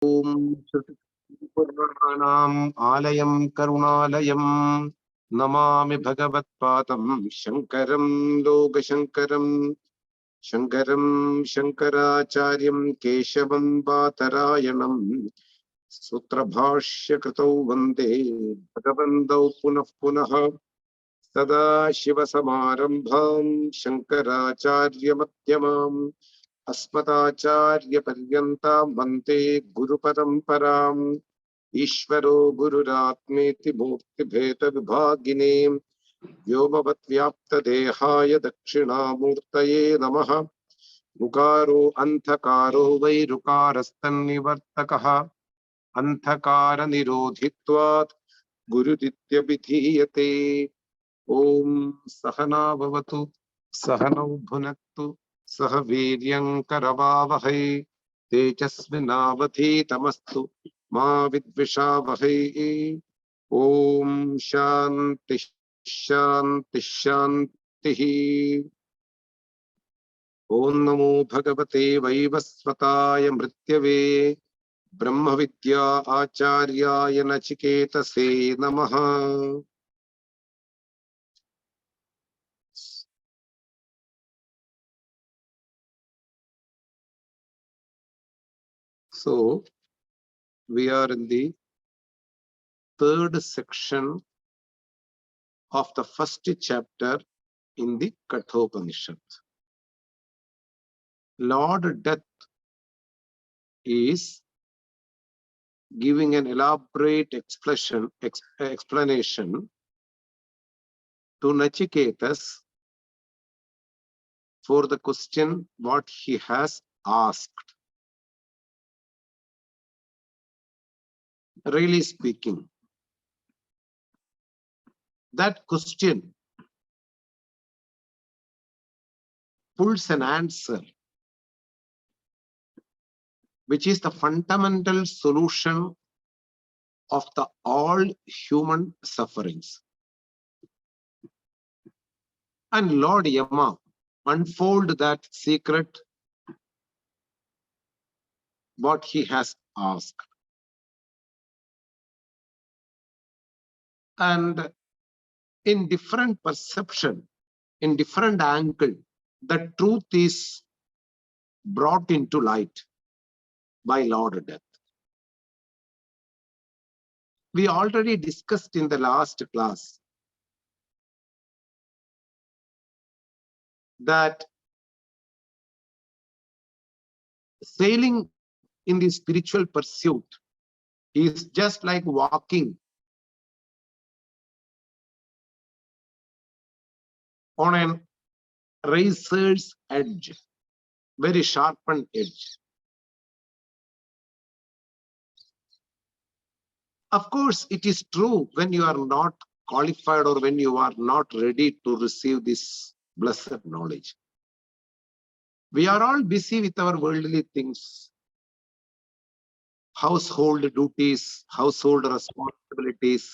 Om Purnanam Alayam Karunalayam Namami Bhagavatpadam Shankaram Logashankaram Shankaram Shankaracharyam Keshavam Bhatarayanam Sutrabhashya Kritau Vande Bhagavandau Punah Punah Sada Shiva Samarambham Shankaracharya Madhyamam Asmatacharya Paryantam Vande Guru Paramparam Ishvaro Gururatmeti Murti Bheta Vibhagine Vyomavat Vyapta Dehaya Dakshinamurtaye Namaha Mukaro Anthakaro Vairukarastan Nivartakaha Anthakara Nirodhitvat Guruditya Vidhiyate Om Sahana Bhavatu Sahanau Bhunaktu Sahaviryam Karavavahai Tejasvinavadhitamastu Ma Vidvishavahai Om Shanti Shanti Shanti Om Namo Bhagavate Vaivasvataya Mrityave Brahma Vidya Acharyaya Nachiketase Namaha. So, we are in the third section of the first chapter in the Kaṭha Upaniṣad. Lord Death is giving an elaborate explanation to Nachiketas for the question what he has asked. Really speaking, that question pulls an answer which is the fundamental solution of the all human sufferings. And Lord Yama unfold that secret what he has asked. And in different perception, in different angle, the truth is brought into light by Lord Death. We already discussed in the last class that sailing in the spiritual pursuit is just like walking on a razor's edge, very sharpened edge. Of course, it is true when you are not qualified or when you are not ready to receive this blessed knowledge. We are all busy with our worldly things, household duties, household responsibilities,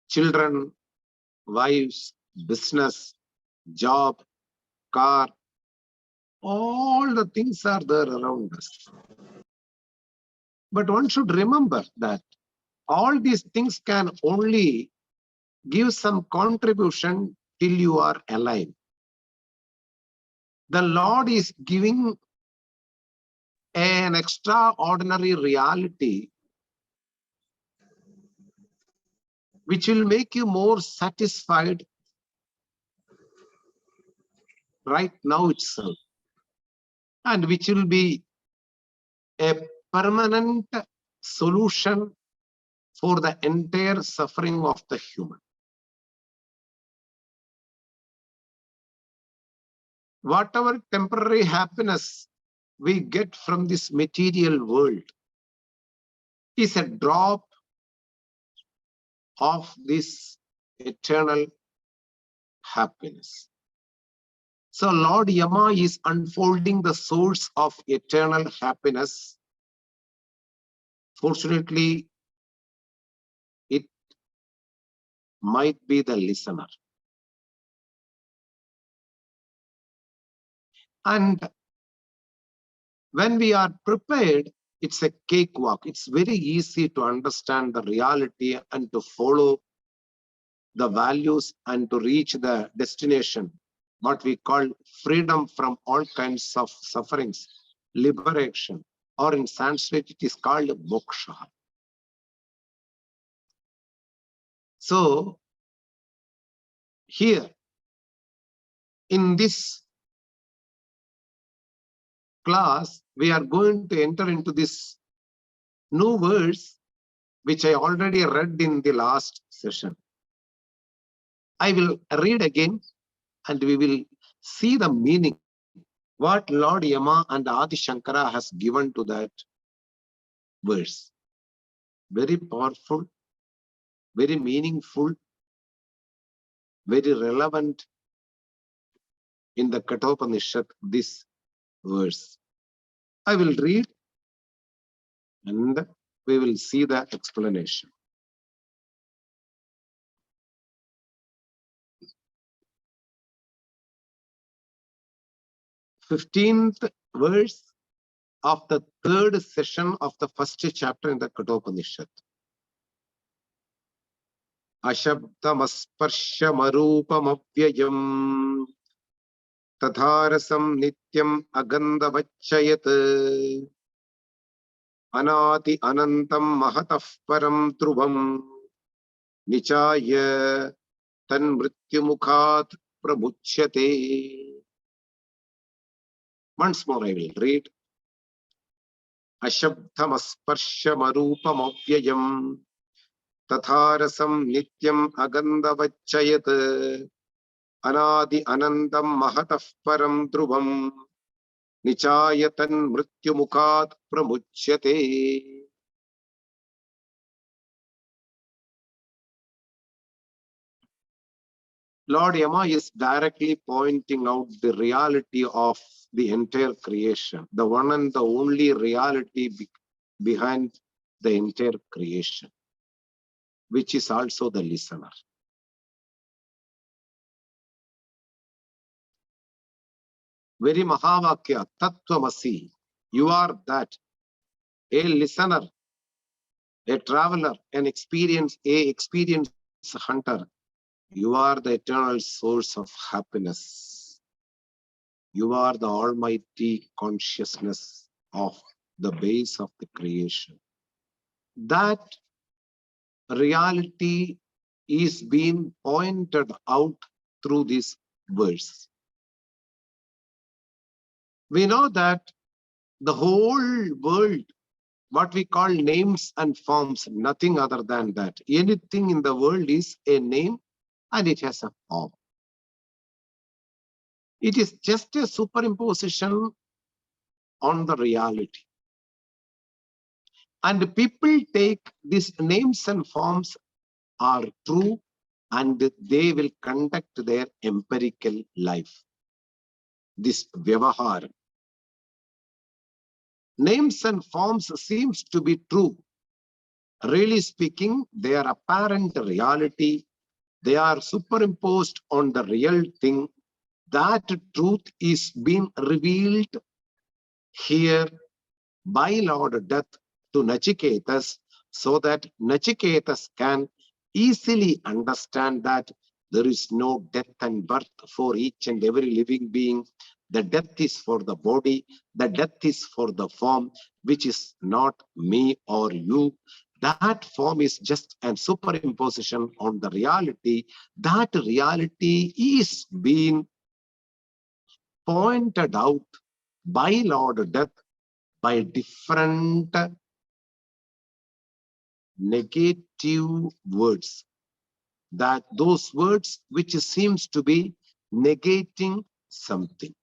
children, wives, business, job, car, all the things are there around us. But one should remember that all these things can only give some contribution till you are alive. The Lord is giving an extraordinary reality which will make you more satisfied right now itself, and which will be a permanent solution for the entire suffering of the human. Whatever temporary happiness we get from this material world is a drop of this eternal happiness. So Lord Yama is unfolding the source of eternal happiness. Fortunately, it might be the listener. And When we are prepared, it's a cakewalk. It's very easy to understand the reality and to follow the values and to reach the destination, what we call freedom from all kinds of sufferings, liberation, or in Sanskrit, it is called moksha. So, here, in this class, we are going to enter into this new verse, which I already read in the last session. I will read again and we will see the meaning, what Lord Yama and Adi Shankara has given to that verse. Very powerful, very meaningful, very relevant in the Kaṭha Upaniṣad, this verse. I will read and we will see the explanation. 15th verse of the 3rd session of the 1st chapter in the Kaṭha Upaniṣad. Ashabdamasparshamarupamavyayam tatharasam nityam agandavachayat anati anantam mahatah param dhruvam nichaya tan mrityumukhat pramuchyate. Once more I will read. Ashabdamasparshamarupamavyayam tatharasam nityam agandavachayat anadi anandam mahatah param dhruvam nichayatan mrityumukhat pramuchyate. Lord Yama is directly pointing out the reality of the entire creation, the one and the only reality behind the entire creation, which is also the listener. Very Mahavakya, Tattvamasi, you are that, a listener, a traveler, an experience hunter. You are the eternal source of happiness. You are the almighty consciousness of the base of the creation. That reality is being pointed out through this verse. We know that the whole world, what we call names and forms, nothing other than that. Anything in the world is a name and it has a form. It is just a superimposition on the reality. And people take these names and forms are true and they will conduct their empirical life. This vyavahar. Names and forms seems to be true. Really speaking, they are apparent reality. They are superimposed on the real thing. That truth is being revealed here by Lord Death to Nachiketas, so that Nachiketas can easily understand that there is no death and birth for each and every living being. The death is for the body, the death is for the form, which is not me or you. That form is just a superimposition on the reality. That reality is being pointed out by Lord Death by different negative words. That those words which seems to be negating something.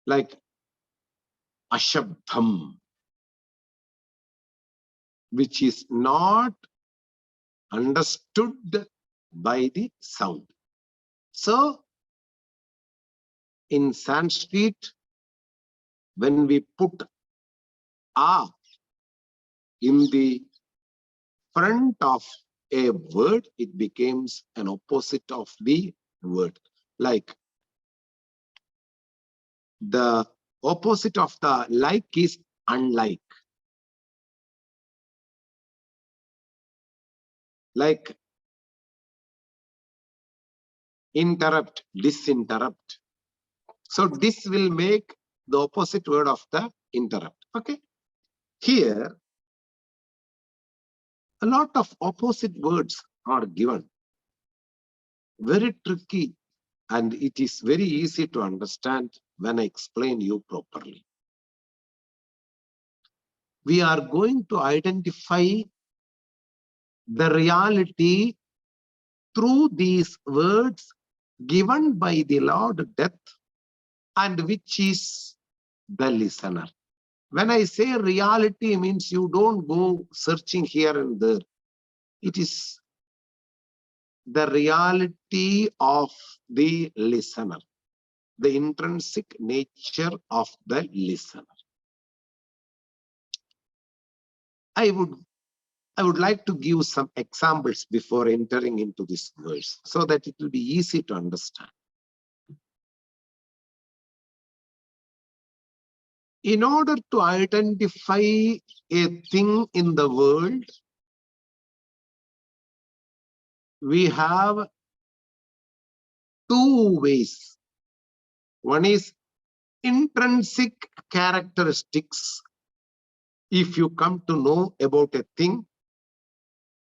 Like Ashabdham, which is not understood by the sound. So, in Sanskrit, when we put A in the front of a word, it becomes an opposite of the word. Like the Opposite of the like is unlike. Like interrupt, disinterrupt. So this will make the opposite word of the interrupt. Okay. Here, a lot of opposite words are given. Very tricky, and it is very easy to understand when I explain you properly. We are going to identify the reality through these words given by the Lord Death, and which is the listener. When I say reality, means you don't go searching here and there. It is the reality of the listener, the intrinsic nature of the listener. I would like to give some examples before entering into this verse so that it will be easy to understand. In order to identify a thing in the world, we have two ways. One is intrinsic characteristics, if you come to know about a thing,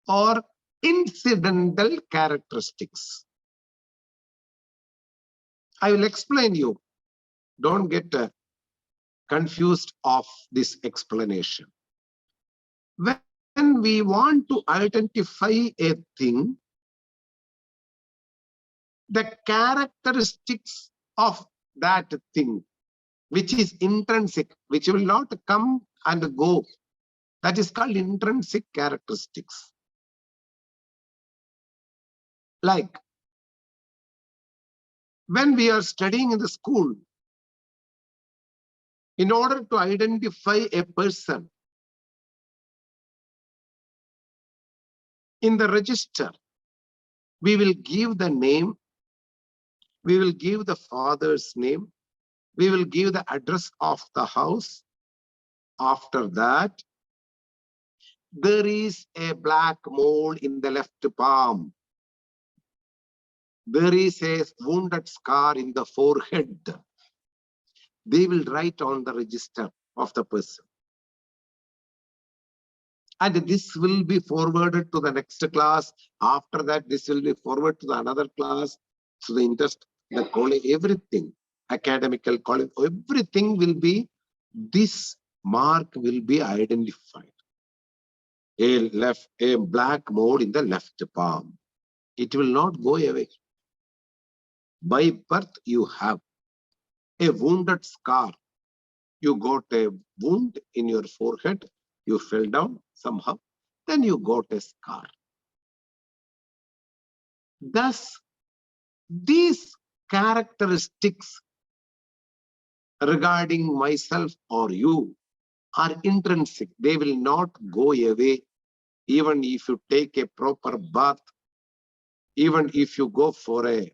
or incidental characteristics. I will explain you. Don't get confused of this explanation. When we want to identify a thing, the characteristics of that thing, which is intrinsic, which will not come and go, that is called intrinsic characteristics. Like when we are studying in the school, in order to identify a person, in the register, we will give the name, we will give the father's name, we will give the address of the house. After that, there is a black mole in the left palm. There is a wounded scar in the forehead. They will write on the register of the person. And this will be forwarded to the next class. After that, this will be forwarded to the another class. So the interest, the college, everything, academical college, everything will be, this mark will be identified. A black mole in the left palm. It will not go away. By birth, you have a wounded scar. You got a wound in your forehead. You fell down somehow. Then you got a scar. Thus, these characteristics regarding myself or you are intrinsic. They will not go away even if you take a proper bath, even if you go for a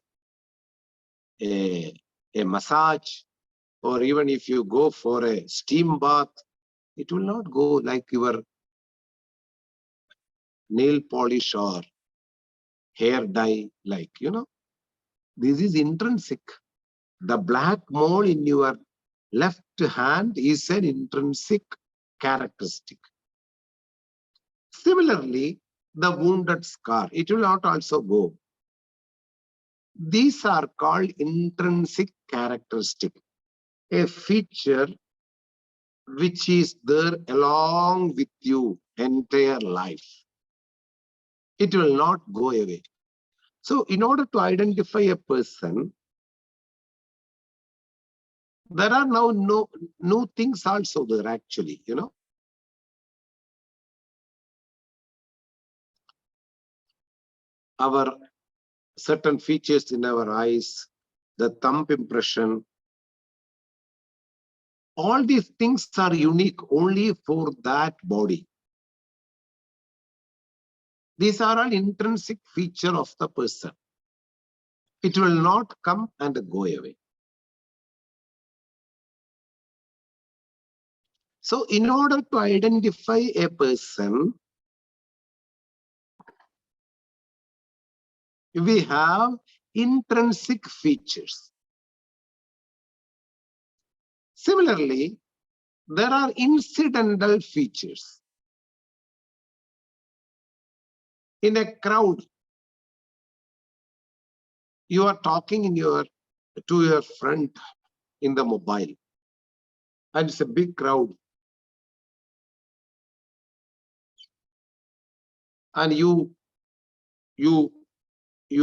massage, or even if you go for a steam bath, it will not go like your nail polish or hair dye, like, this is intrinsic. The black mole in your left hand is an intrinsic characteristic. Similarly, the wounded scar, it will not also go. These are called intrinsic characteristic, a feature which is there along with you entire life. It will not go away. So in order to identify a person, there are now new things also there actually, Our certain features in our eyes, the thumb impression, all these things are unique only for that body. These are all intrinsic feature of the person. It will not come and go away. So in order to identify a person, we have intrinsic features. Similarly, there are incidental features. In a crowd, you are talking to your friend in the mobile, and it's a big crowd, and you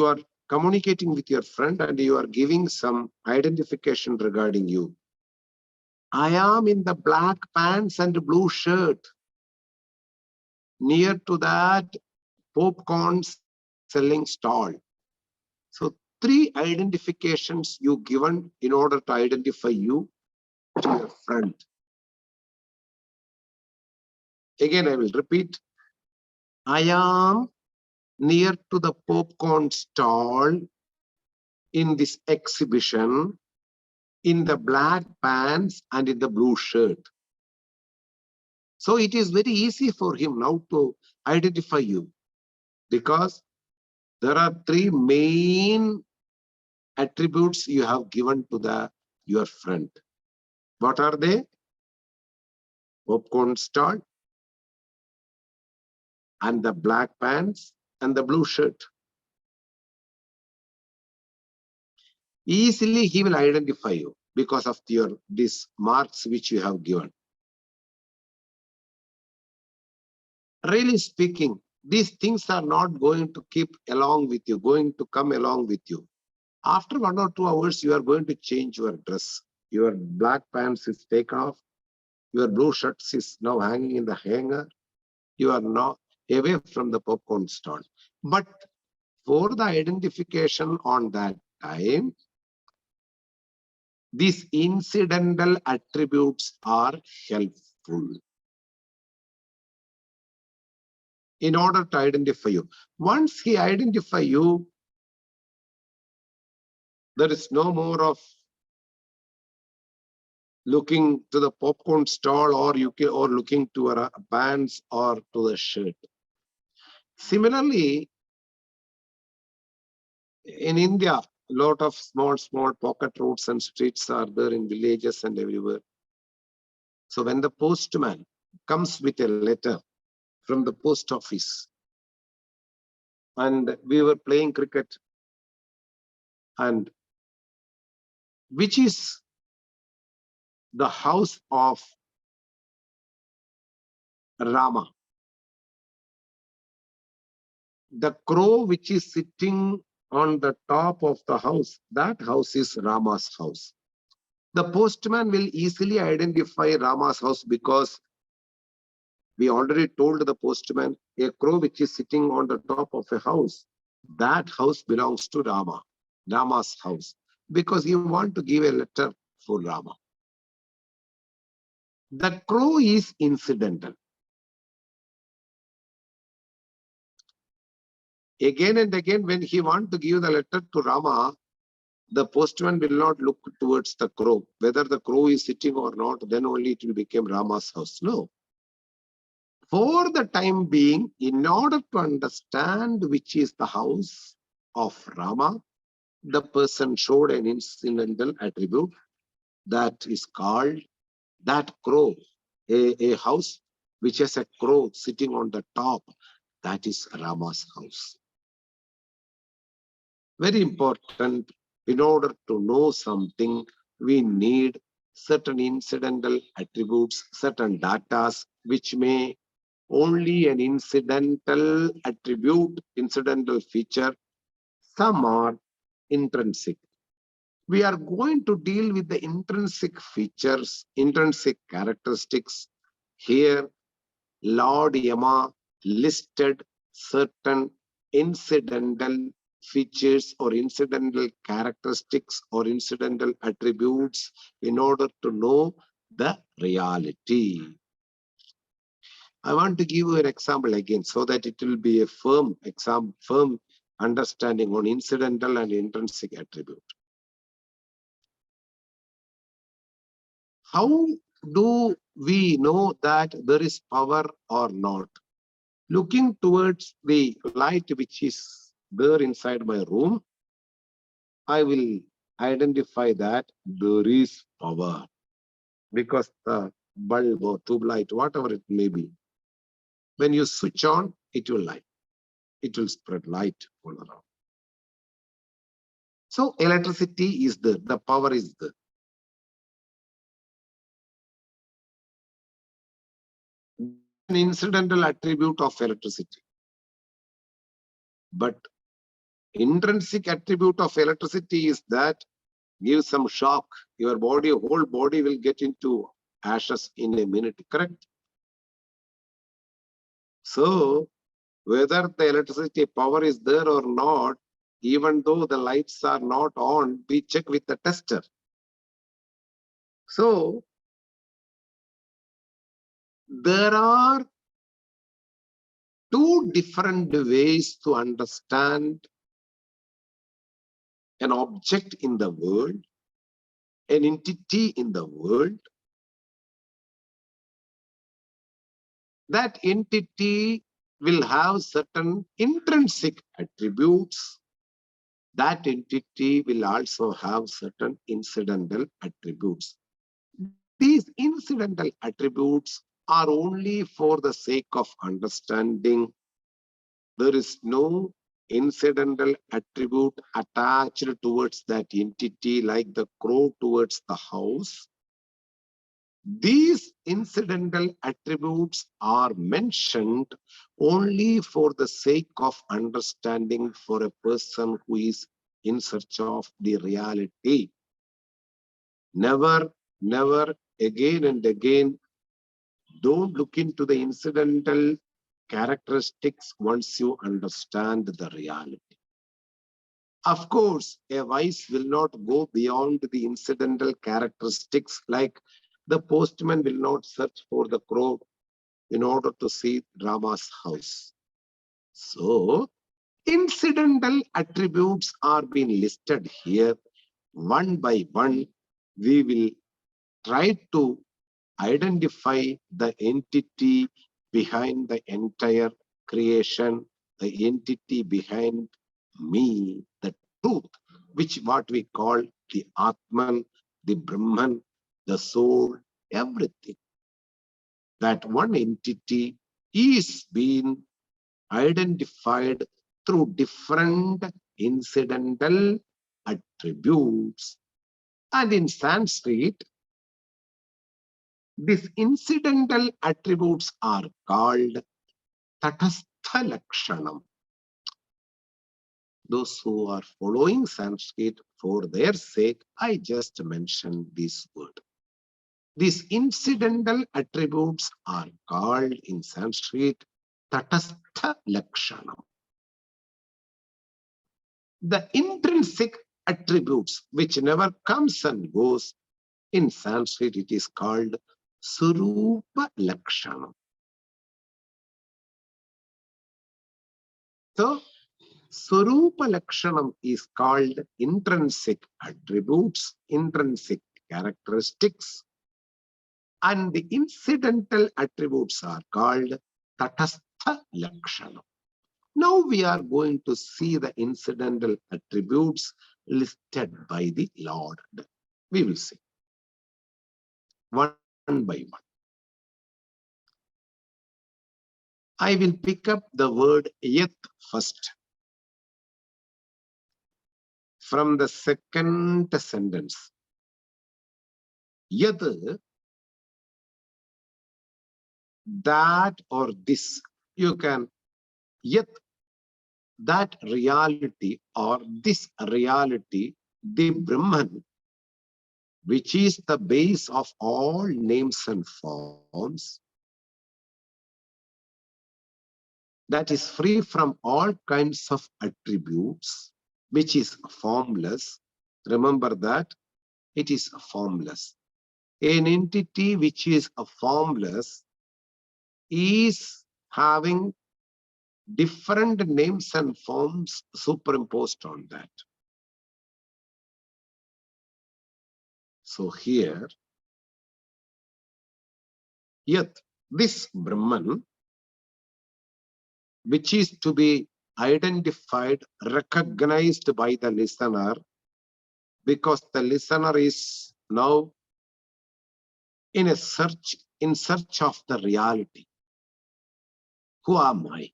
are communicating with your friend, and you are giving some identification regarding you. I am in the black pants and blue shirt near to that popcorn selling stall. So 3 identifications you given in order to identify you to your friend. Again, I will repeat. I am near to the popcorn stall in this exhibition in the black pants and in the blue shirt. So it is very easy for him now to identify you, because there are 3 main attributes you have given to your friend. What are they? Popcorn stall and the black pants and the blue shirt. Easily he will identify you because of these marks which you have given. Really speaking, these things are not going to keep along with you, going to come along with you. After 1 or 2 hours, you are going to change your dress. Your black pants is taken off. Your blue shirts is now hanging in the hanger. You are now away from the popcorn stall. But for the identification on that time, these incidental attributes are helpful in order to identify you. Once he identifies you, there is no more of looking to the popcorn stall or looking to a pants or to the shirt. Similarly, in India, a lot of small pocket roads and streets are there in villages and everywhere. So when the postman comes with a letter from the post office, and we were playing cricket, and which is the house of Rama? The crow which is sitting on the top of the house, that house is Rama's house. The postman will easily identify Rama's house because we already told the postman a crow which is sitting on the top of a house, that house belongs to Rama's house, because you want to give a letter for Rama. The crow is incidental. Again and again, when he wants to give the letter to Rama, the postman will not look towards the crow. Whether the crow is sitting or not, then only it will become Rama's house. No. For the time being, in order to understand which is the house of Rama, the person showed an incidental attribute that is called that crow, a house which has a crow sitting on the top, that is Rama's house. Very important. In order to know something, we need certain incidental attributes, certain data which may only an incidental attribute, incidental feature. Some are intrinsic. We are going to deal with the intrinsic features, intrinsic characteristics. Here, Lord Yama listed certain incidental features or incidental characteristics or incidental attributes in order to know the reality. I want to give you an example again so that it will be a firm understanding on incidental and intrinsic attribute. How do we know that there is power or not? Looking towards the light which is there inside my room, I will identify that there is power, because the bulb or tube light, whatever it may be, when you switch on, it will light. It will spread light all around. So electricity is there, the power is there. An incidental attribute of electricity. But intrinsic attribute of electricity is that give some shock, your body, whole body will get into ashes in a minute, correct? So whether the electricity power is there or not, even though the lights are not on, we check with the tester. So there are two different ways to understand an object in the world, an entity in the world. That entity will have certain intrinsic attributes. That entity will also have certain incidental attributes. These incidental attributes are only for the sake of understanding. There is no incidental attribute attached towards that entity like the crow towards the house. These incidental attributes are mentioned only for the sake of understanding for a person who is in search of the reality. Never, never, again and again, don't look into the incidental characteristics once you understand the reality. Of course, a wise will not go beyond the incidental characteristics, like the postman will not search for the crow in order to see Rama's house. So, incidental attributes are being listed here one by one. We will try to identify the entity behind the entire creation, the entity behind me, the truth, which what we call the Atman, the Brahman, the soul, everything. That one entity is being identified through different incidental attributes. And in Sanskrit, these incidental attributes are called Tatastha Lakshanam. Those who are following Sanskrit, for their sake, I just mentioned this word. These incidental attributes are called in Sanskrit Tatastha Lakshanam. The intrinsic attributes, which never comes and goes, in Sanskrit it is called Surupa Lakshanam. So, Swarupa Lakshanam is called intrinsic attributes, intrinsic characteristics, and the incidental attributes are called Tatastha Lakshanam. Now we are going to see the incidental attributes listed by the Lord. We will see one by one. I will pick up the word Yat first. From the second sentence. Yat, that or this, you can, yet that reality or this reality, the Brahman, which is the base of all names and forms, that is free from all kinds of attributes, which is formless. Remember that it is formless. An entity which is formless is having different names and forms superimposed on that. So here, Yet, this Brahman, which is to be identified, recognized by the listener, because the listener is now in search of the reality. Who am I?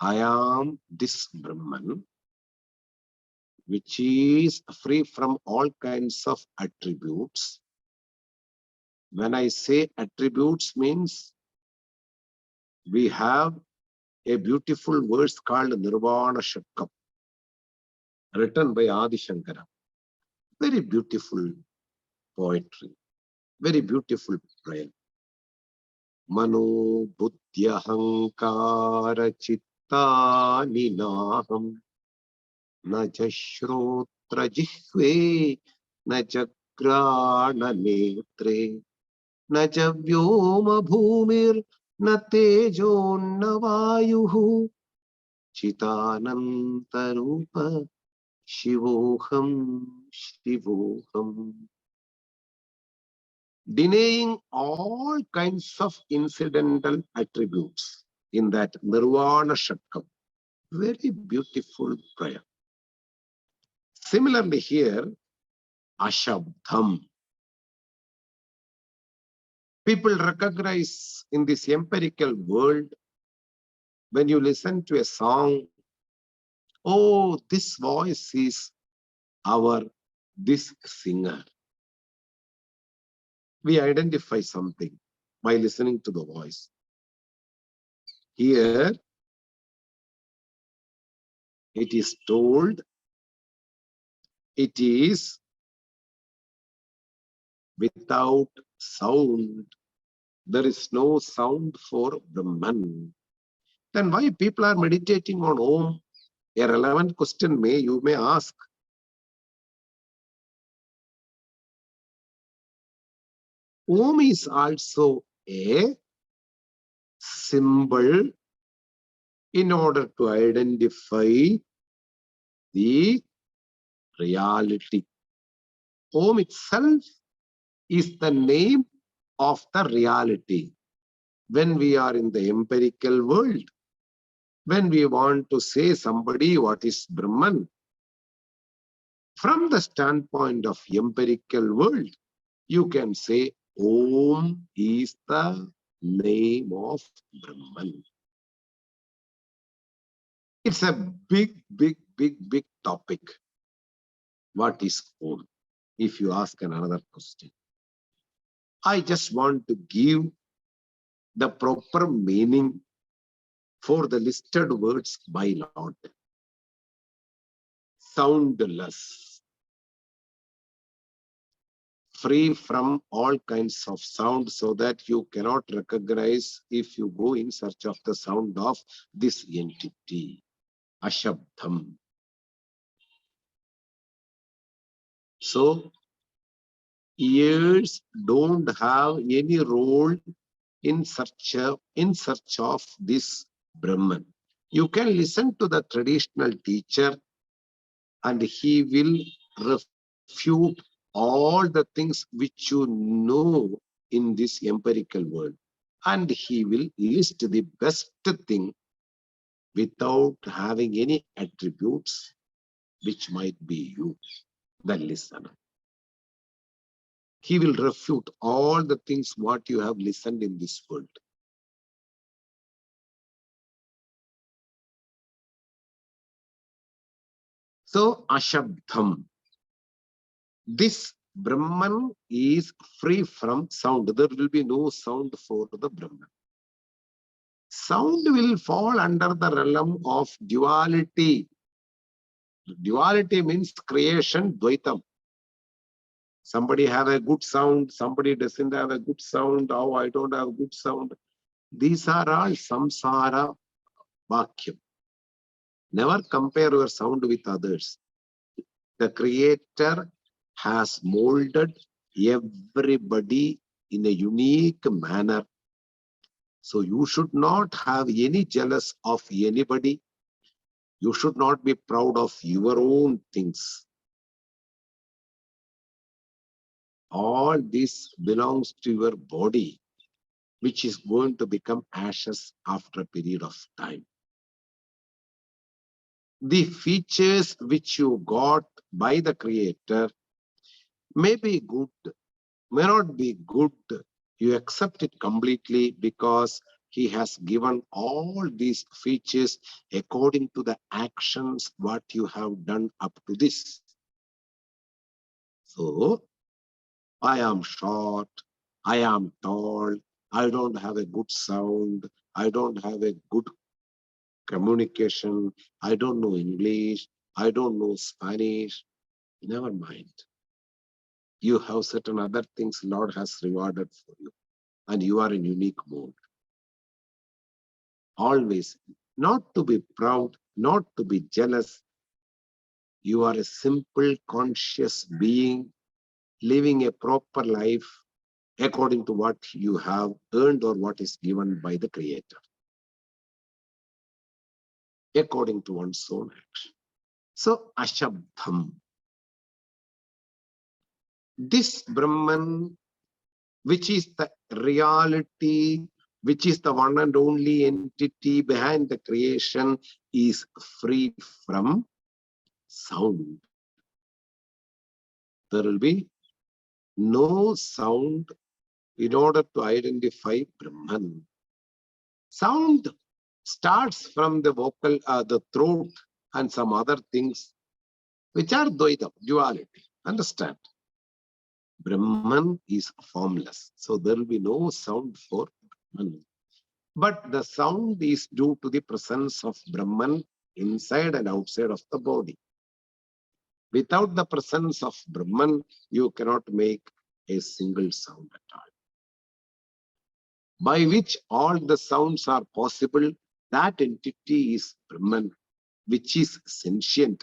I am this Brahman, which is free from all kinds of attributes. When I say attributes, means we have a beautiful verse called Nirvana Shatkam, written by Adi Shankara. Very beautiful poetry, very beautiful prayer. Mano buddhya hankara chitta ninaham na jashrotra jihve na jagrana netre na javyoma bhumir na tejo na vayuhu chitanantarupa shivoham shivoham. Denying all kinds of incidental attributes in that Nirvana Shatkam. Very beautiful prayer. Similarly here, Ashabdham. People recognize in this empirical world, when you listen to a song, oh, this voice is this singer. We identify something by listening to the voice. Here, it is told, it is without sound. There is no sound for Brahman. Then why people are meditating on Om? A relevant question you may ask. Om is also a symbol in order to identify the reality. Om itself is the name of the reality. When we are in the empirical world, when we want to say somebody what is Brahman, from the standpoint of empirical world, you can say Om is the name of Brahman. It's a big topic. What is Om? If you ask another question. I just want to give the proper meaning for the listed words by Lord. Soundless. Free from all kinds of sound, so that you cannot recognize if you go in search of the sound of this entity. Ashabdham. So, ears don't have any role in search of this Brahman. You can listen to the traditional teacher and he will refute all the things which you know in this empirical world. And he will list the best thing without having any attributes which might be you, the listener. He will refute all the things what you have listened in this world. So, Ashabdham. This Brahman is free from sound. There will be no sound for the Brahman. Sound will fall under the realm of duality. Duality means creation, Dvaitam. Somebody have a good sound, somebody doesn't have a good sound. Oh, I don't have good sound. These are all samsara vakyam. Never compare your sound with others. The Creator has molded everybody in a unique manner. So you should not have any jealous of anybody. You should not be proud of your own things. All this belongs to your body. which is going to become ashes after a period of time. The features which you got by the Creator may be good, may not be good. You accept it completely because He has given all these features according to the actions what you have done up to this. So, I am short, I am tall, I don't have a good sound, I don't have a good communication, I don't know English, I don't know Spanish. Never mind. You have certain other things Lord has rewarded for you, and you are in unique mode. Always, not to be proud, not to be jealous. You are a simple, conscious being living a proper life according to what you have earned or what is given by the Creator, according to one's own action. So, Ashabdham. This Brahman, which is the reality, which is the one and only entity behind the creation, is free from sound. There will be no sound in order to identify Brahman. Sound starts from the vocal, the throat, and some other things, which are Dvaita, duality. Understand? Brahman is formless. So there will be no sound for Brahman. But the sound is due to the presence of Brahman inside and outside of the body. Without the presence of Brahman, you cannot make a single sound at all. By which all the sounds are possible, that entity is Brahman, which is sentient.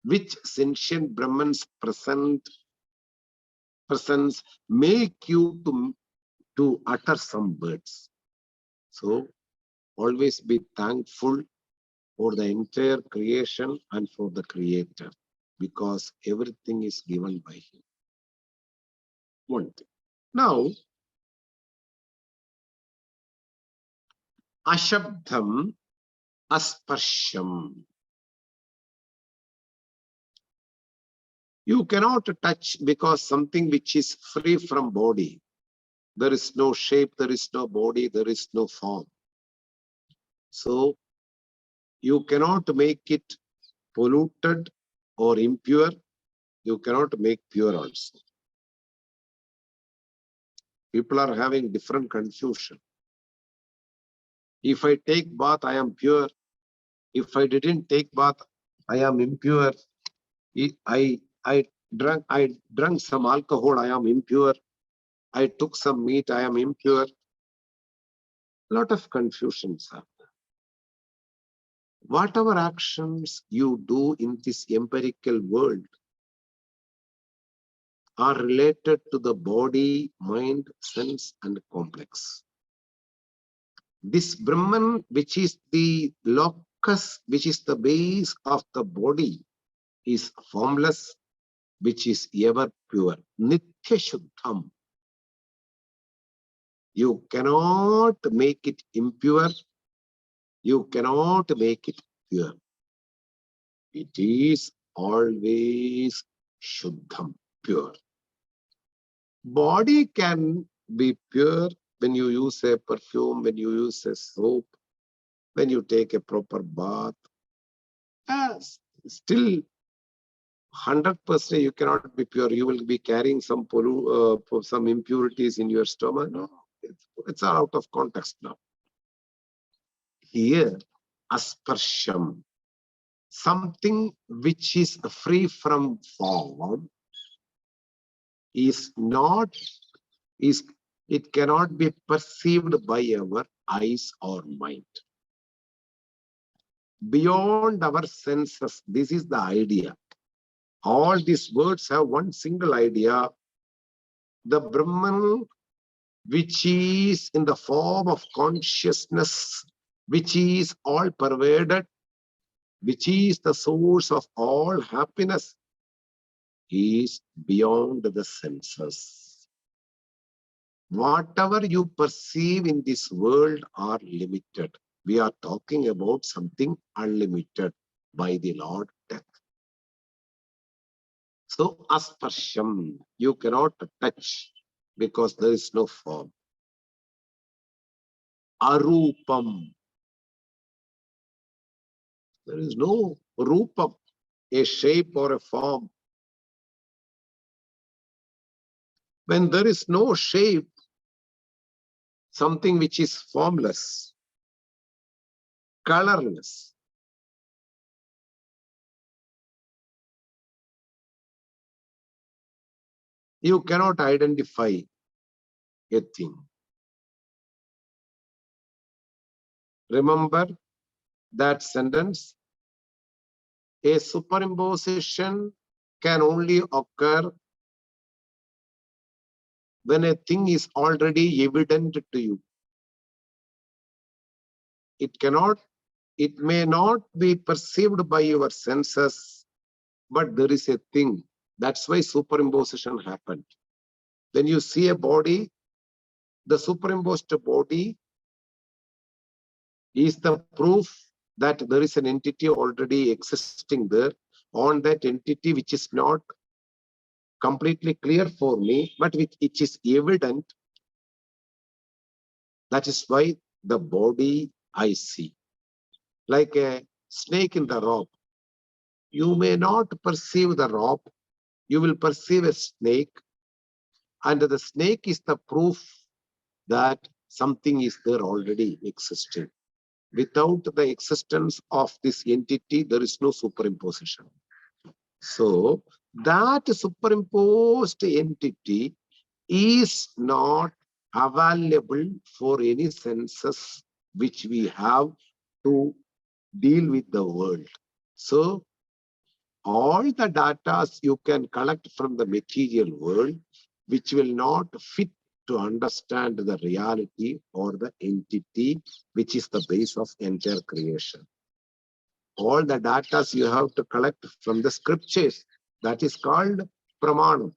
Which sentient Brahman's presence make you to utter some words. So always be thankful for the entire creation and for the Creator, because everything is given by Him. One thing. Now, Ashabdham Asparsham. You cannot touch because something which is free from body. There is no shape, there is no body, there is no form. So, you cannot make it polluted or impure. You cannot make pure also. People are having different confusion. If I take bath, I am pure. If I didn't take bath, I am impure. I drank some alcohol, I am impure. I took some meat, I am impure. A lot of confusions are there. Whatever actions you do in this empirical world are related to the body, mind, sense, and complex. This Brahman, which is the locus, which is the base of the body, is formless, which is ever pure. Nitya Shuddham. You cannot make it impure. You cannot make it pure. It is always Shuddham, pure. Body can be pure when you use a perfume, when you use a soap, when you take a proper bath. Yes, still 100% you cannot be pure. You will be carrying some some impurities in your stomach. No, it's all out of context now. Here, asparsham, something which is free from form, is not, it cannot be perceived by our eyes or mind. Beyond our senses, this is the idea. All these words have one single idea. The Brahman, which is in the form of consciousness, which is all pervaded, which is the source of all happiness, is beyond the senses. Whatever you perceive in this world are limited. We are talking about something unlimited by the Lord death. So asparsham, you cannot touch because there is no form. Arupam, there is no rupam, a shape or a form. When there is no shape, something which is formless, colorless, you cannot identify a thing. Remember that sentence? A superimposition can only occur when a thing is already evident to you. It may not be perceived by your senses, but there is a thing. That's why superimposition happened. When you see a body, the superimposed body is the proof that there is an entity already existing there on that entity which is not completely clear for me, but which is evident. That is why the body I see. Like a snake in the rope. You may not perceive the rope, you will perceive a snake, and the snake is the proof that something is there already existing. Without the existence of this entity, there is no superimposition. So that superimposed entity is not available for any senses which we have to deal with the world. So all the data you can collect from the material world, which will not fit to understand the reality or the entity, which is the base of entire creation. All the data you have to collect from the scriptures, that is called pramanam.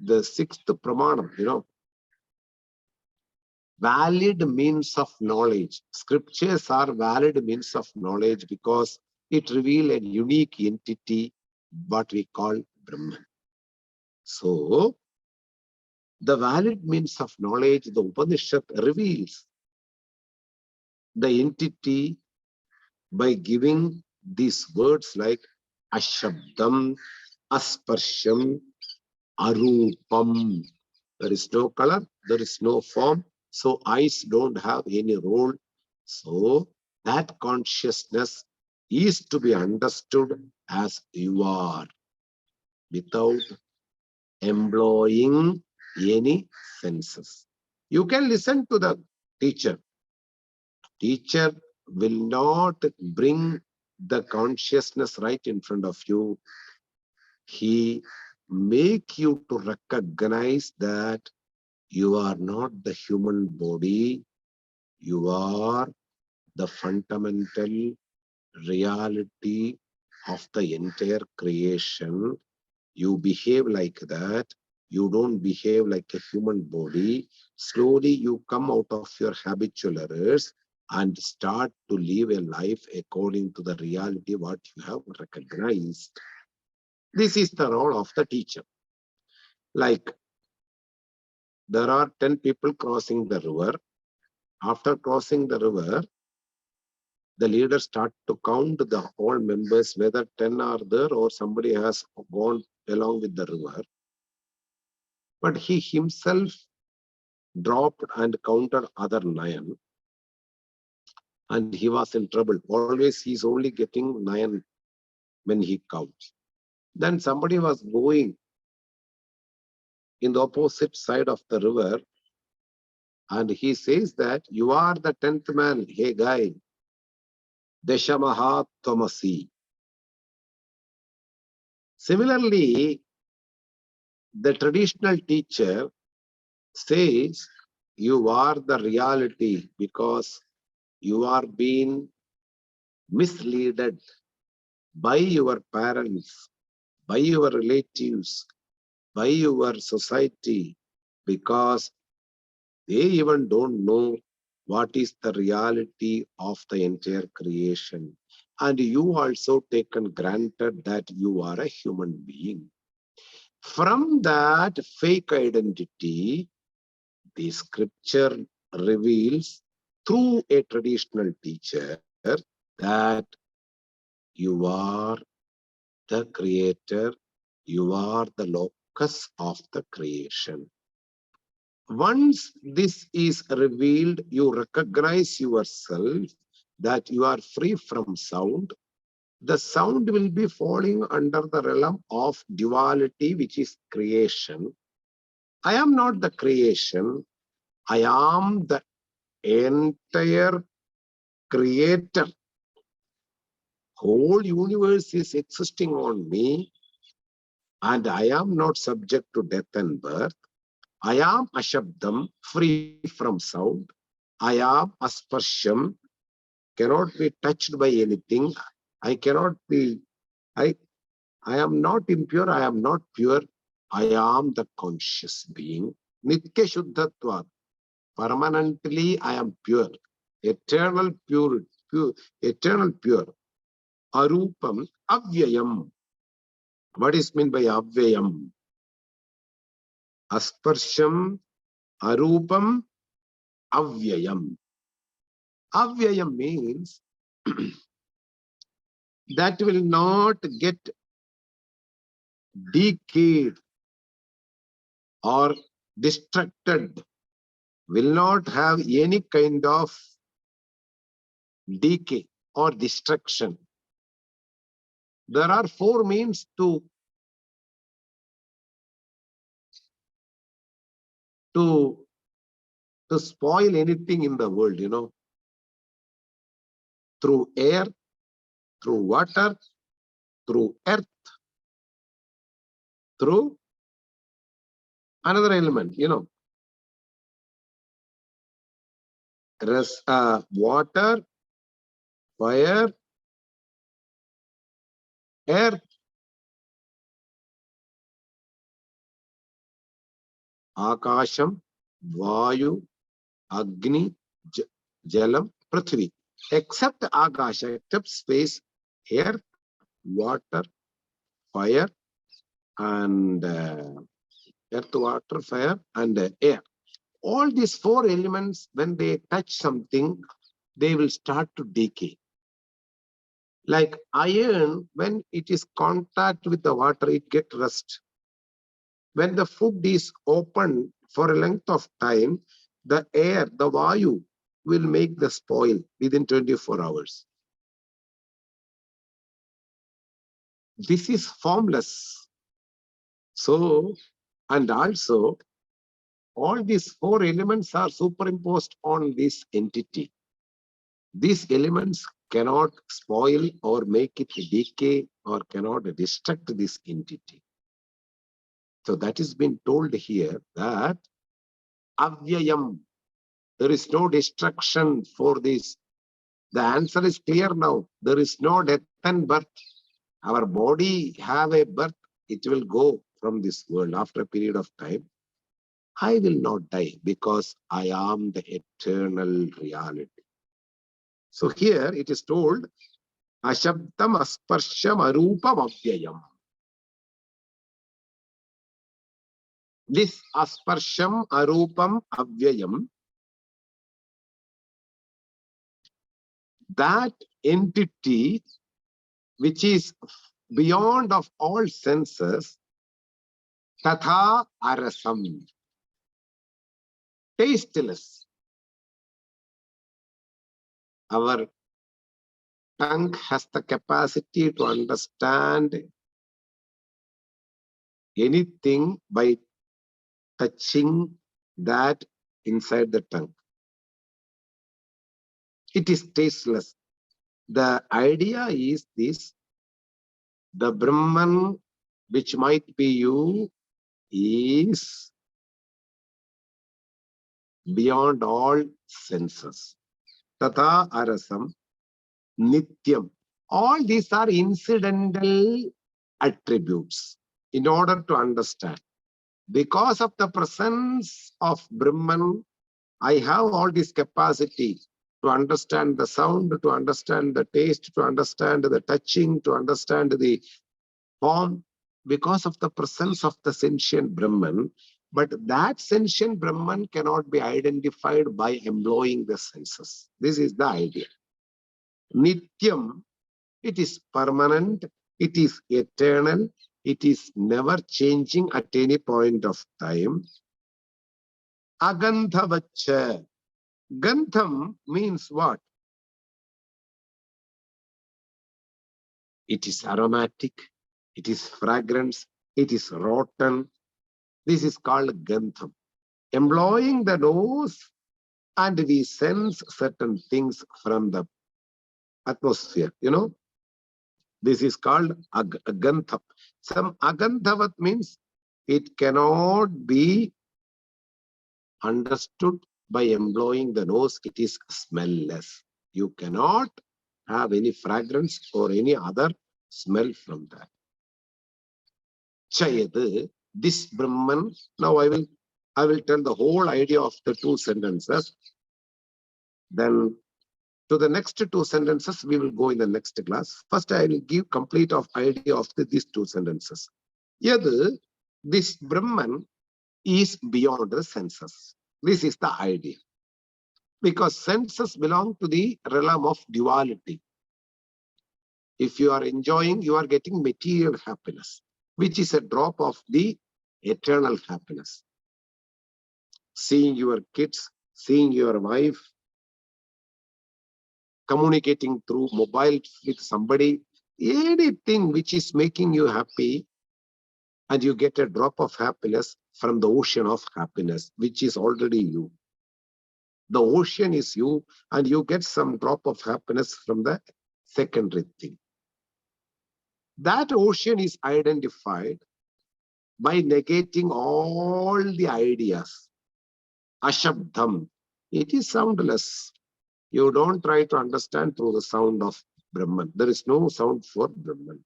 The sixth pramanam, valid means of knowledge. Scriptures are valid means of knowledge because it reveals a unique entity, what we call Brahman. So, the valid means of knowledge, the Upanishad reveals the entity by giving these words like Ashabdam, Asparsham, Arupam. There is no color, there is no form, so eyes don't have any role. So that consciousness is to be understood as you are, without employing any senses. You can listen to the teacher. Teacher will not bring the consciousness right in front of you. He make you to recognize that you are not the human body, you are the fundamental reality of the entire creation. You behave like that. You don't behave like a human body. Slowly you come out of your habitual errors and start to live a life according to the reality what you have recognized. This is the role of the teacher. Like there are 10 people crossing the river. After crossing the river, the leader start to count the all members, whether 10 are there or somebody has gone along with the river. But he himself dropped and counted other 9, and he was in trouble. Always he's only getting 9 when he counts. Then somebody was going in the opposite side of the river, and he says that you are the 10th man, hey guy, Deshamaha Tomasi. Similarly, the traditional teacher says you are the reality because you are being misled by your parents, by your relatives, by your society, because they even don't know what is the reality of the entire creation. And you also taken granted that you are a human being. From that fake identity, the scripture reveals through a traditional teacher that you are the creator, you are the locus of the creation. Once this is revealed, you recognize yourself that you are free from sound. The sound will be falling under the realm of duality, which is creation. I am not the creation. I am the entire creator. Whole universe is existing on me, and I am not subject to death and birth. I am Ashabdam, free from sound. I am Asparsham, cannot be touched by anything. I cannot be, I, I am not impure, I am not pure. I am the conscious being. Nitya Shuddhatva. Permanently I am pure. Eternal eternal pure. Arupam, Avyayam. What is meant by Avyayam? Asparsham, Arupam, Avyayam. Avyayam means that will not get decayed or distracted, will not have any kind of decay or destruction. There are four means to spoil anything in the world, through air, through water, through earth, through another element, water, fire, earth, Akasham, Vayu, Agni, Jalam, Prithvi. Except Akasha, except space, air, water, fire, and earth, water, fire, and air. All these four elements, when they touch something, they will start to decay. Like iron, when it is contact with the water, it gets rust. When the food is open for a length of time, the air, the vayu, will make the spoil within 24 hours. This is formless. So, and also, all these four elements are superimposed on this entity. These elements cannot spoil or make it decay or cannot destruct this entity. So that is been told here that Avyayam, there is no destruction for this. The answer is clear now. There is no death and birth. Our body have a birth. It will go from this world after a period of time. I will not die because I am the eternal reality. So here it is told, Ashabdam Asparsham Arupam Avyayam. This Asparsham Arupam Avyayam, that entity which is beyond of all senses, Kaṭha Upaniṣad, tasteless. Our tongue has the capacity to understand anything by touching that inside the tongue. It is tasteless. The idea is this: the Brahman, which might be you, is beyond all senses. Tatha arasam, nityam. All these are incidental attributes in order to understand. Because of the presence of Brahman, I have all this capacity to understand the sound, to understand the taste, to understand the touching, to understand the form, because of the presence of the sentient Brahman. But that sentient Brahman cannot be identified by employing the senses. This is the idea. Nityam, it is permanent, it is eternal, it is never changing at any point of time. Agandhavacha. Gandham means what? It is aromatic, it is fragrance, it is rotten. This is called Gandham. Employing the nose, and we sense certain things from the atmosphere, This is called Agandham. Some Agandhavat means it cannot be understood by employing the nose. It is smellless. You cannot have any fragrance or any other smell from that. Chayad, this Brahman. Now I will tell the whole idea of the two sentences. Then to the next two sentences, we will go in the next class. First, I will give complete of idea of these two sentences. Yad, this Brahman is beyond the senses. This is the idea. Because senses belong to the realm of duality. If you are enjoying, you are getting material happiness, which is a drop of the eternal happiness. Seeing your kids, seeing your wife, communicating through mobile with somebody, anything which is making you happy, and you get a drop of happiness from the ocean of happiness, which is already you. The ocean is you, and you get some drop of happiness from the secondary thing. That ocean is identified by negating all the ideas. Ashabdham, it is soundless. You don't try to understand through the sound of Brahman. There is no sound for Brahman.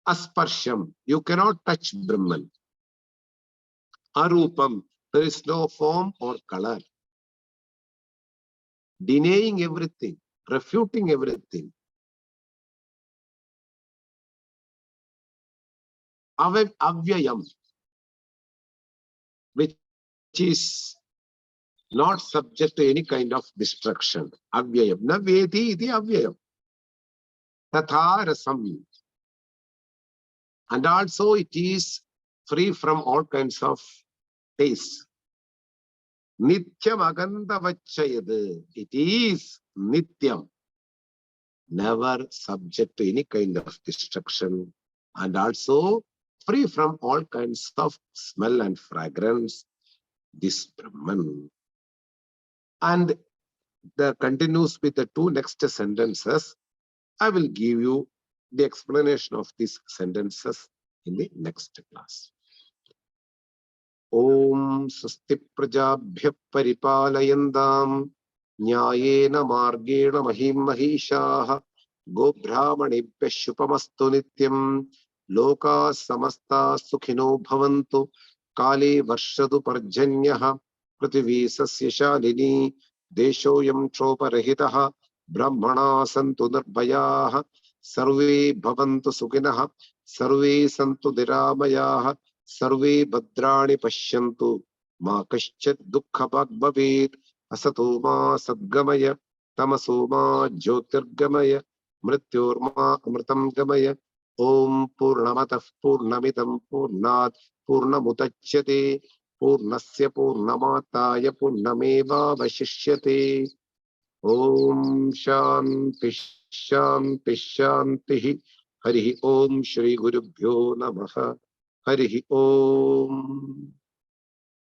Asparsham, you cannot touch Brahman. Arupam, there is no form or color. Denying everything, refuting everything. Avyayam, which is not subject to any kind of destruction. Avyayam. Na vedi iti avyayam. Tatha rasam. And also it is free from all kinds of taste. Nityam agandhavachayad. It is nityam. Never subject to any kind of destruction. And also free from all kinds of smell and fragrance. This Brahman. And the continues with the two next sentences. I will give you the explanation of these sentences in the next class. Om Swasti Prajabhya Paripalayantam Nyayena Margena Mahim Mahishaha Gobrahmanebhya Shupamastu Nityam Loka Samasta Sukhino Bhavantu Kale Varshadu Parjanyaha Prithvi Sasya Shalini Deshoyam Troparahitaha Brahmana Santu Nirbhayaha Sarve Bhavantu Sukinaha Sarve Santu Niramayaha Sarve Bhadrani Pashyantu Ma Kaschat Dukkha Bhavet Asato Ma Sadgamaya Tamaso Ma Jyotirgamaya Mrityorma Amritam Gamaya Om Purnamatah Purnamitam Purnat Purnamudachyate Purnasya Purnamataya Purnameva Vashishyate. Om Shanti Shanti Shanti. Hari Om Shri Gurubhyo Namaha. Hari Om.